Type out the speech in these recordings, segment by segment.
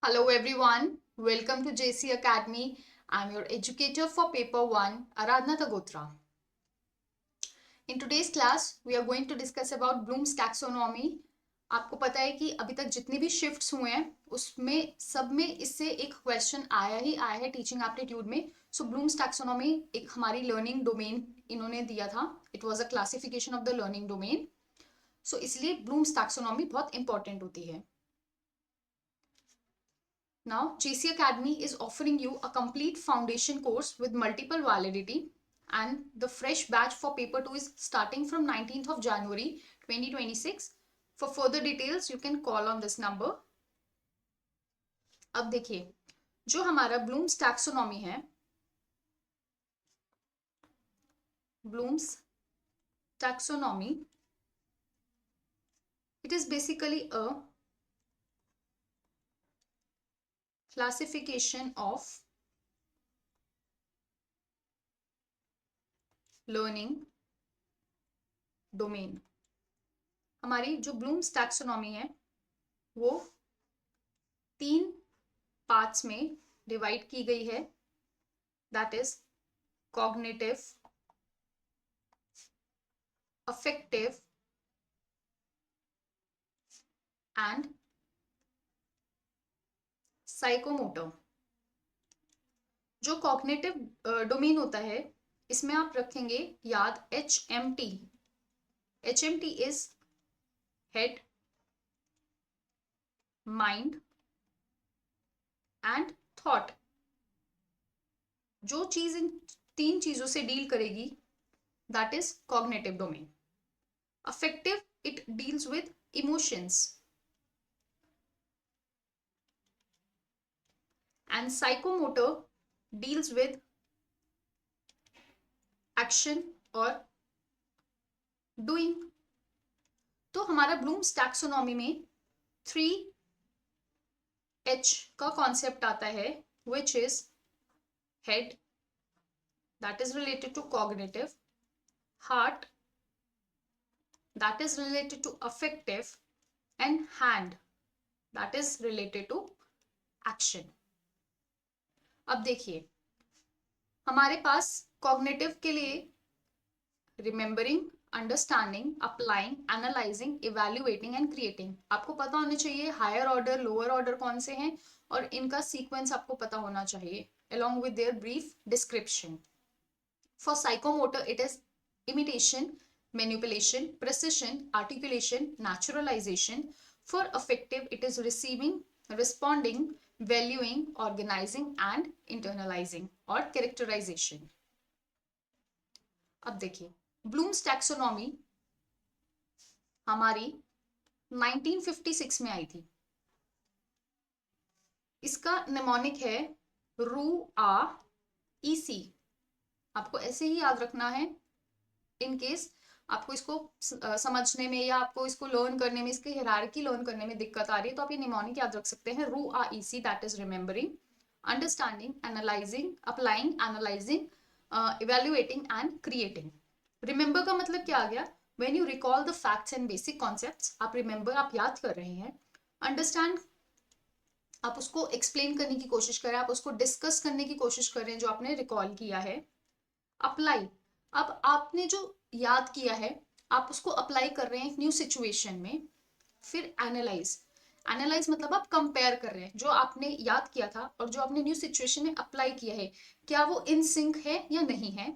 Hello everyone, welcome to JC Academy. I'm your educator for paper 1, Aradhna Tagotra. In today's class, we are going to discuss about Bloom's taxonomy. आपको पता है कि अभी तक जितने भी शिफ्ट्स हुए हैं उसमें सब में इससे एक क्वेश्चन आया है टीचिंग एप्टीट्यूड में. सो ब्लूम्स टैक्सोनॉमी एक हमारी लर्निंग डोमेन इन्होंने दिया था. It was a classification of the learning domain. So इसलिए ब्लूम्स टैक्सोनॉमी बहुत इंपॉर्टेंट होती है. Now, JC Academy is offering you a complete foundation course with multiple validity, and the fresh batch for paper 2 is starting from 19th of January 2026. For further details, you can call on this number. अब देखिए, जो हमारा Bloom's taxonomy है, Bloom's taxonomy, it is basically a classification of learning domain. हमारी जो blooms taxonomy है वो 3 parts में डिवाइड की गई है. That is cognitive, affective and psychomotor. जो कॉग्निटिव डोमेन होता है इसमें आप रखेंगे याद HMT. HMT is head, mind and thought. जो चीज इन 3 चीजों से डील करेगी that is cognitive domain. Affective, it deals with emotions. And psychomotor deals with action or doing. तो हमारा ब्लूम्स टैक्सोनॉमी में 3H का कॉन्सेप्ट आता है, which is head, that is related to cognitive, heart, that is related to affective, and hand, that is related to action. अब देखिए, हमारे पास cognitive के लिए remembering, understanding, applying, analysing, evaluating and creating. आपको पता होने चाहिए हायर ऑर्डर, लोअर ऑर्डर कौन से हैं और इनका सीक्वेंस आपको पता होना चाहिए along with their brief description. For psychomotor, it is imitation, manipulation, precision, articulation, naturalization. For affective, it is receiving, responding, valuing, organizing and internalizing or characterization. अब देखिए, ब्लूम्स टैक्सोनॉमी हमारी 1956 में आई थी. इसका निमोनिक है RUA-EC. आपको ऐसे ही याद रखना है. इन केस आपको इसको समझने में या आपको इसको लर्न करने में, इसकी हायरार्की लर्न करने में दिक्कत आ रही है तो आप ये निमोनिक याद रख सकते हैं. RUA-EC, that is remembering, understanding, analysing, applying, analysing, evaluating and creating. Remember का मतलब क्या आ गया? When you recall the facts and basic concepts. आप रिमेंबर, आप याद कर रहे हैं. अंडरस्टैंड, आप उसको एक्सप्लेन करने की कोशिश कर रहे हैं, आप उसको डिस्कस करने की कोशिश कर रहे हैं जो आपने रिकॉल किया है. अप्लाई, अब आपने जो याद किया है आप उसको अप्लाई कर रहे हैं न्यू सिचुएशन में. फिर एनालाइज, एनालाइज मतलब आप कंपेयर कर रहे हैं जो आपने याद किया था और जो आपने न्यू सिचुएशन में अप्लाई किया है, क्या वो इन सिंक है या नहीं है.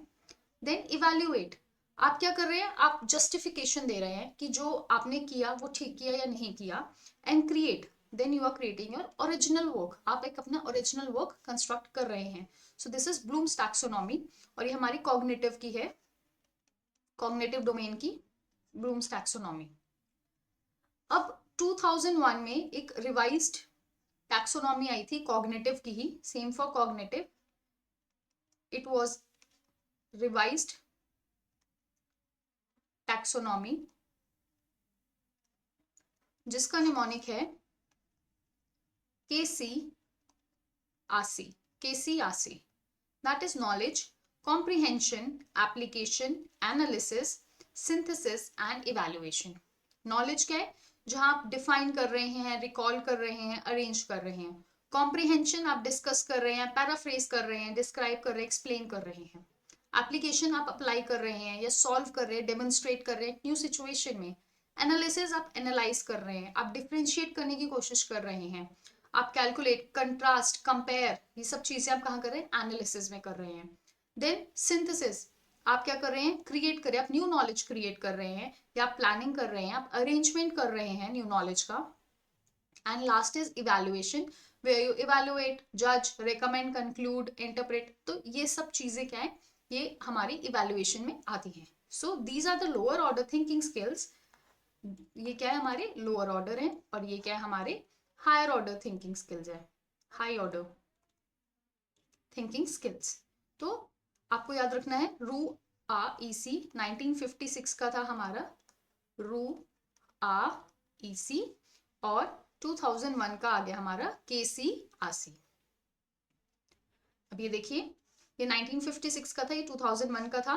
देन इवैल्यूएट, आप क्या कर रहे हैं? आप जस्टिफिकेशन दे रहे हैं कि जो आपने किया वो ठीक किया या नहीं किया. And create, then you are creating your original work. आप एक अपना ओरिजिनल वर्क कंस्ट्रक्ट कर रहे हैं. So this is Bloom's taxonomy और ये हमारी कॉग्निटिव की है, कॉग्निटिव डोमेन की ब्लूम्स टैक्सोनॉमी. अब 2001 में एक रिवाइज्ड टैक्सोनॉमी आई थी कॉग्निटिव की ही, same for cognitive. It was revised taxonomy जिसका निमोनिक है KC-ASI. That is knowledge, comprehension, application, analysis, synthesis and evaluation. Knowledge क्या है? जहां आप डिफाइन कर रहे हैं, रिकॉल कर रहे हैं, अरेंज कर रहे हैं. कॉम्प्रिहेंशन आप डिस्कस कर रहे हैं, पैराफ्रेज कर रहे हैं, डिस्क्राइब कर रहे हैं, एक्सप्लेन कर रहे हैं। एप्लीकेशन आप अप्लाई कर रहे हैं या सॉल्व कर रहे हैं, डेमोन्स्ट्रेट कर रहे हैं न्यू सिचुएशन में। एनालिसिस आप एनालाइज कर रहे हैं, आप डिफ्रेंशिएट करने की कोशिश कर रहे हैं, आप कैलकुलेट, कंट्रास्ट, कंपेयर, ये सब चीजें आप कहाँ कर रहे हैं, एनालिसिस में कर रहे हैं। देन सिंथेसिस, आप क्या कर रहे हैं, क्रिएट कर रहे हैं, आप न्यू नॉलेज क्रिएट कर रहे हैं या आप प्लानिंग कर रहे हैं, आप अरेंजमेंट कर रहे हैं न्यू नॉलेज का। And last is evaluation, where you evaluate, judge, recommend, conclude, interpret। तो ये सब चीजें क्या है, ये हमारी इवेल्युएशन में आती हैं। So these are the lower order thinking skills. ये क्या है, हमारे लोअर ऑर्डर हैं, और ये क्या है, हमारे हायर ऑर्डर थिंकिंग स्किल्स है, हाई ऑर्डर थिंकिंग स्किल्स। तो आपको याद रखना है, रू आ ईसी 1956 का था हमारा, रू आ ईसी, और 2001 का आ गया हमारा केसी आसी। अब ये देखिए, ये 1956 का था, ये 2001 का था,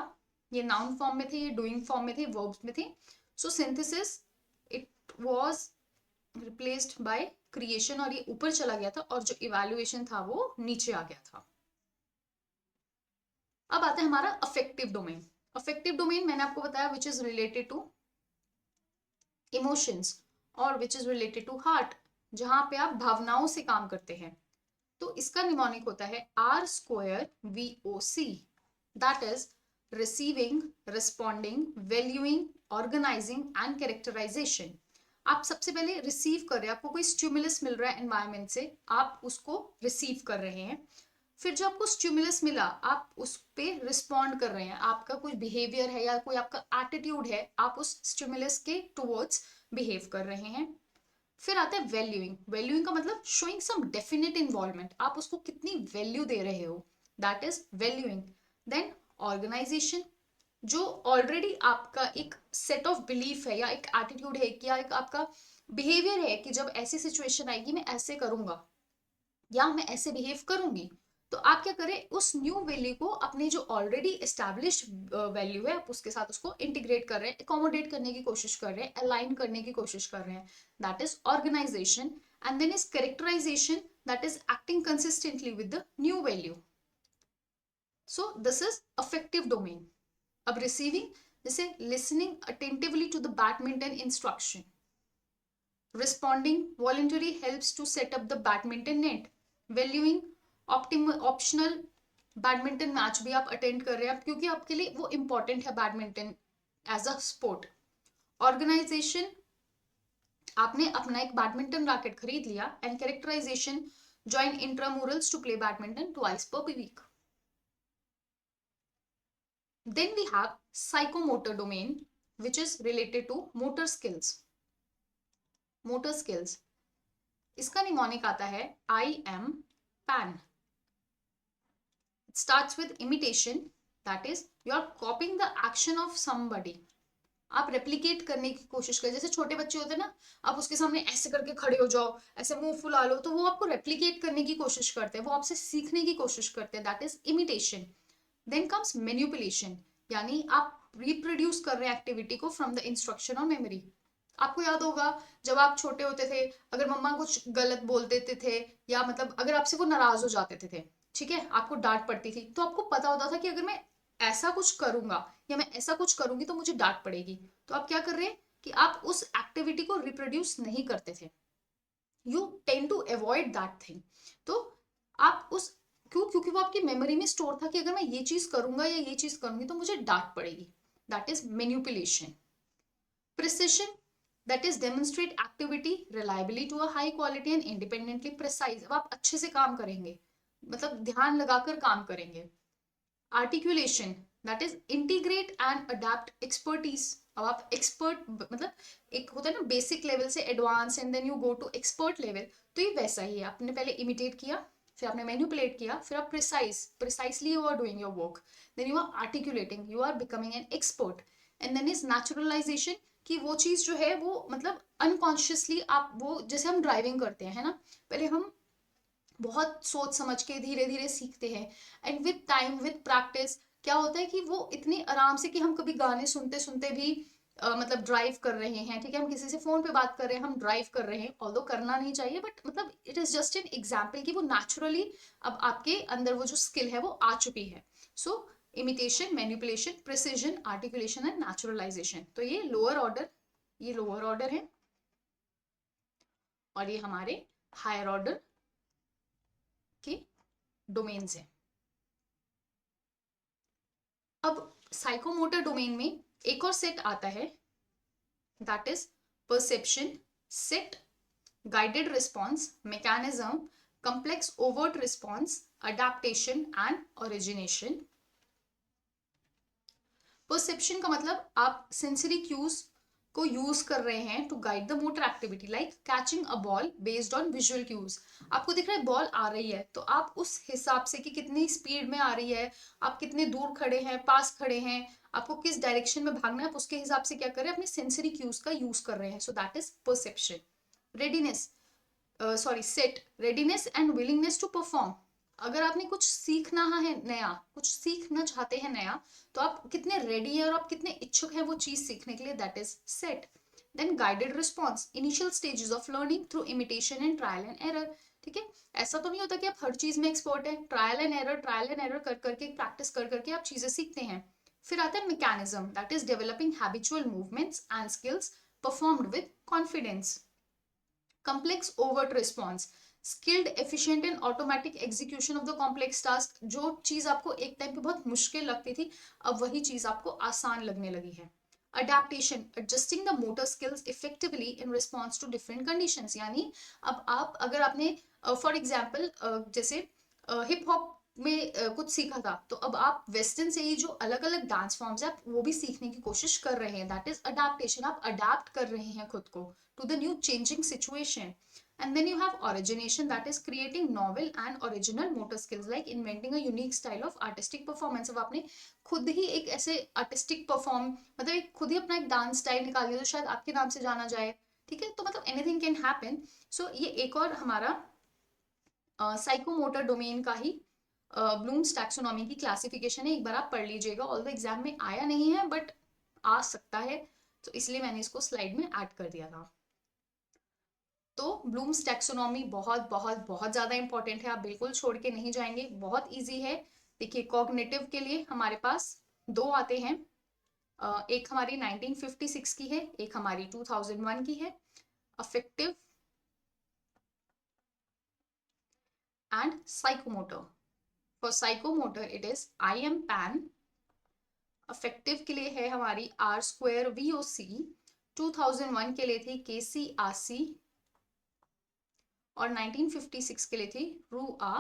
ये नाउन फॉर्म में थे, ये डूइंग फॉर्म में थे, वर्ब्स में थे। So synthesis it was replaced by creation, और ये ऊपर चला गया था, और जो इवैल्यूएशन था वो नीचे आ गया था। अब आता है हमारा अफेक्टिव डोमेन। अफेक्टिव डोमेन मैंने आपको बताया which is related to emotions और which is related to heart, जहां पे आप भावनाओं से काम करते हैं। तो इसका निमोनिक होता है R² VOC, that is receiving, responding, valuing, organising and characterisation. आप सबसे पहले रिसीव कर रहे हैं, आपको कोई स्टिमुलस मिल रहा है एनवायरमेंट से, आप उसको रिसीव कर रहे हैं। फिर जो आपको स्टिमुलस मिला, आप उस पर रिस्पॉन्ड कर रहे हैं, आपका कोई बिहेवियर है या कोई आपका एटीट्यूड है, आप उस स्टिमुलस के टुवर्ड्स बिहेव कर रहे हैं। फिर आता है वैल्यूइंग। वैल्यूइंग का मतलब शोइंग सम डेफिनेट इन्वॉल्वमेंट, आप उसको कितनी वैल्यू दे रहे हो, that is valuing. Then organisation, जो ऑलरेडी आपका एक सेट ऑफ बिलीफ है या एक एटीट्यूड है या एक आपका बिहेवियर है कि जब ऐसी सिचुएशन आएगी मैं ऐसे करूंगा या मैं ऐसे बिहेव करूंगी, तो आप क्या करें, उस न्यू वैल्यू को अपने जो ऑलरेडी एस्टैब्लिश्ड वैल्यू है, आप उसके साथ उसको इंटीग्रेट कर रहे हैं, अकोमोडेट करने की कोशिश कर रहे हैं, अलाइन करने की कोशिश कर रहे हैं, that is organisation. And then is characterisation, that is acting consistently with the new value. So this is affective domain. अब रिसीविंग, जैसे listening attentively to the badminton instruction, responding, voluntary helps to set up the badminton net, valuing, optional badminton match भी आप attend कर रहे हैं क्योंकि आपके लिए वो इंपॉर्टेंट है badminton as a sport. Organization, आपने अपना एक बैडमिंटन रैकेट खरीद लिया। And characterization, join intramurals to play badminton twice per week. Then we have psychomotor domain which is related to motor skills. Motor skills, इसका mnemonic आता है IM PAN। starts with imitation, that is you are copying the action of somebody। आप replicate करने की कोशिश करें, जैसे छोटे बच्चे होते हैं ना, आप उसके सामने ऐसे करके खड़े हो जाओ, ऐसे मुंह फुला लो, तो वो आपको रेप्लिकेट करने की कोशिश करते हैं, वो आपसे सीखने की कोशिश करते हैं, that is imitation. Then comes manipulation, यानी आप रिप्रोड्यूस कर रहे हैं एक्टिविटी को फ्रॉम द इंस्ट्रक्शन और मेमोरी। आपको याद होगा जब आप छोटे होते थे, अगर मम्मा कुछ गलत बोल देते थे या मतलब अगर आपसे वो नाराज हो जाते थे, ठीक है, आपको डांट पड़ती थी, तो आपको पता होता था कि अगर मैं ऐसा कुछ करूंगा या मैं ऐसा कुछ करूंगी तो मुझे डांट पड़ेगी। तो आप क्या कर रहे हैं कि आप उस एक्टिविटी को रिप्रोड्यूस नहीं करते थे, you tend to avoid that thing. तो आप उस, क्योंकि वो आपकी मेमोरी में स्टोर था कि अगर मैं ये चीज करूंगा या ये चीज करूंगी तो मुझे डांट पड़ेगी, that is manipulation. Precision, that is demonstrate activity reliably to a high quality and independently precise। अब आप अच्छे से काम करेंगे, मतलब ध्यान लगाकर काम करेंगे। Articulation, that is integrate and adapt expertise. अब आप एक्सपर्ट, मतलब एक होता है ना बेसिक लेवल से advance and then you go to expert level, तो ये वैसा ही है। आपने पहले इमिटेट किया, फिर आपने मैनिपुलेट किया, फिर आप precisely you are doing your work, then you are articulating, you are becoming an expert. And then is naturalisation, कि वो चीज जो है वो मतलब अनकॉन्शियसली आप, वो जैसे हम ड्राइविंग करते हैं, है ना, पहले हम बहुत सोच समझ के धीरे धीरे सीखते हैं, and with time with practice क्या होता है कि वो इतने आराम से कि हम कभी गाने सुनते सुनते भी मतलब ड्राइव कर रहे हैं, ठीक है, हम किसी से फोन पे बात कर रहे हैं, हम ड्राइव कर रहे हैं, ऑल्दो करना नहीं चाहिए, बट मतलब it is just an example कि वो नेचुरली अब आपके अंदर वो जो स्किल है वो आ चुकी है। So imitation, manipulation, precision, articulation and naturalization. तो ये लोअर ऑर्डर, ये लोअर ऑर्डर है और ये हमारे हायर ऑर्डर के डोमेन्स हैं। अब साइकोमोटर डोमेन में एक और सेट आता है, that is perception set, guided response, mechanism, complex overt response, adaptation and origination। perception का मतलब आप sensory cues को यूज कर रहे हैं to guide the motor activity, like catching a ball based on visual cues. आपको दिख रहा है बॉल आ रही है, तो आप उस हिसाब से कि कितनी स्पीड में आ रही है, आप कितने दूर खड़े हैं, पास खड़े हैं, आपको किस डायरेक्शन में भागना है, आप उसके हिसाब से क्या कर रहे हैं, अपने सेंसरी क्यूज का यूज कर रहे हैं। So that is perception. Readiness, sorry set, readiness and willingness to perform. अगर आपने कुछ सीखना है नया, कुछ सीखना चाहते हैं नया, तो आप कितने रेडी है और आप कितने इच्छुक हैं वो चीज सीखने के लिए, that is set. Then guided response, initial stages of learning through imitation and trial and error. ठीक है, ऐसा तो नहीं होता कि आप हर चीज में एक्सपर्ट है, trial and error, trial and error कर करके, प्रैक्टिस कर करके आप चीजें सीखते हैं। फिर आता है mechanism, that is developing habitual movements and skills performed with confidence. complex overt response, skilled efficient and automatic execution of the complex task। जो चीज आपको एक टाइम पे बहुत मुश्किल लगती थी, अब वही चीज आपको आसान लगने लगी है। adaptation, adjusting the motor skills effectively in response to different conditions। यानी अब आप अगर आपने फॉर एग्जाम्पल जैसे हिप हॉप में कुछ सीखा था, तो अब आप वेस्टर्न से ही जो अलग अलग डांस फॉर्म्स है आप वो भी सीखने की कोशिश कर रहे हैं, दैट इज अडाप्टेशन। आप अडाप्ट कर रहे हैं खुद को to the new changing situation। And then you have origination, that is creating novel and original motor skills like inventing a unique style of artistic performance। अब आपने खुद ही एक ऐसे artistic perform, मतलब एक खुद ही अपना एक डांस स्टाइल निकाल लिया जो शायद आपके नाम से जाना जाए। ठीक है, तो मतलब anything can happen। So ये एक और हमारा साइकोमोटर डोमेन का ही ब्लूम्स टैक्सोनॉमी की क्लासिफिकेशन है, एक बार आप पढ़ लीजिएगा। ऑल्दो एग्जाम में आया नहीं है बट आ सकता है, तो इसलिए मैंने इसको स्लाइड में ऐड कर दिया था। तो ब्लूम्स टैक्सोनॉमी बहुत बहुत बहुत ज्यादा इंपॉर्टेंट है, आप बिल्कुल छोड़ के नहीं जाएंगे, बहुत इजी है। देखिए कॉग्निटिव के लिए हमारे पास दो आते हैं, एक हमारी 1956 की है, एक हमारी 2001 की है। Affective and psychomotor. For psychomotor it is IM PAN। Affective के लिए है हमारी R² VOC। 2001 के लिए थी KC RC और 1956 के लिए थी RUA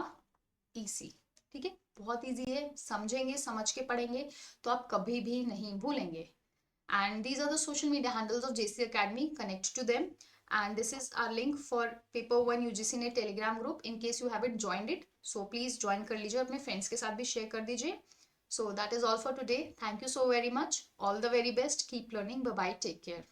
EC। ठीक है, बहुत इजी है, समझेंगे, समझ के पढ़ेंगे तो आप कभी भी नहीं भूलेंगे। And these are the social media handles of JC Academy, connect to them। And this is our link for paper 1 UGC NET telegram group in case you haven't joined it, so please join कर लीजिए, अपने friends के साथ भी share कर दीजिए। So that is all for today, thank you so very much, all the very best, keep learning, bye bye, take care।